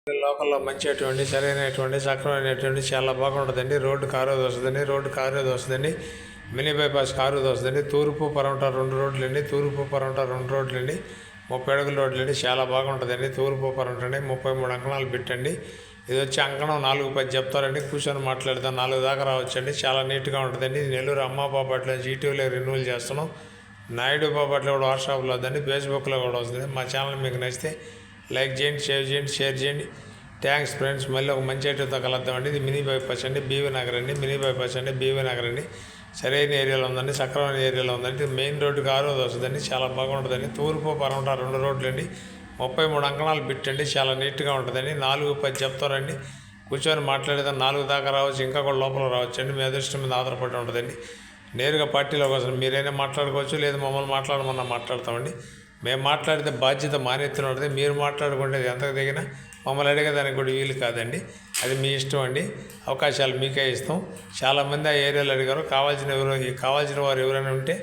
లోకల్లో మంచిటువంటి సరైనటువంటి సక్రమైనటువంటి చాలా బాగుంటుందండి. రోడ్డు కారోది వస్తుందండి, రోడ్డు కారోది వస్తుందండి, మినీ బైపాస్ కారోది వస్తుందండి. తూర్పు పరమట 2 రోడ్లండి, తూర్పు పరమట 2 రోడ్లండి, 30 అడుగుల రోడ్లండి. చాలా బాగుంటుందండి. తూర్పు పరమట అండి, 33 అంకణాలు పెట్టండి. ఇది వచ్చి అంకణం 4-10 చెప్తారండి. కూర్చొని మాట్లాడదాం, 4 దాకా రావచ్చండి. చాలా నీట్గా ఉంటుందండి. నెల్లూరు అమ్మ బాపట్ల నుంచి ఈటీవీలో రెన్యూవల్ చేస్తున్నాం. నాయుడు బాపట్ల కూడా వాట్సాప్లో వద్దండి, ఫేస్బుక్లో కూడా వస్తుంది. మా ఛానల్ మీకు నచ్చితే లైక్ చేయండి, షేర్ చేయండి. Thanks friends. మళ్ళీ ఒక మంచి ఐటెంతో కలుద్దామండి. ఇది మినీ బైపాస్ అండి, బీవీ నగర్ అండి. మినీ బైపాస్ అండి, బీవీ నగర్ అండి. సరైన ఏరియాలో ఉందండి, సక్రమైన ఏరియాలో ఉందండి. మెయిన్ రోడ్డుకి ఆరోది వస్తుందండి. చాలా బాగుంటుందండి. తూర్పు పరమట 2 రోడ్లు అండి, 33 అంకణాలు పెట్టండి. చాలా నీట్గా ఉంటుందండి. 4-10 చెప్తారండి. కూర్చొని మాట్లాడేదాన్ని 4 దాకా రావచ్చు, ఇంకా కూడా లోపల రావచ్చు అండి. మీ అదృష్టం మీద ఆధారపడి ఉంటుందండి. నేరుగా పార్టీలోకి వస్తుంది. మీరైనా మాట్లాడుకోవచ్చు, లేదా మమ్మల్ని మాట్లాడమన్నా మాట్లాడతామండి. మేము మాట్లాడితే బాధ్యత మానెత్తున ఉంటుంది. మీరు మాట్లాడుకుంటే ఎంతకు దిగినా మమ్మల్ని అడిగేదానికి కూడా వీలు కాదండి. అది మీ ఇష్టం అండి. అవకాశాలు మీకే ఇస్తాం. చాలామంది ఆ ఏరియాలో అడిగారు. కావాల్సిన వారు ఎవరైనా ఉంటే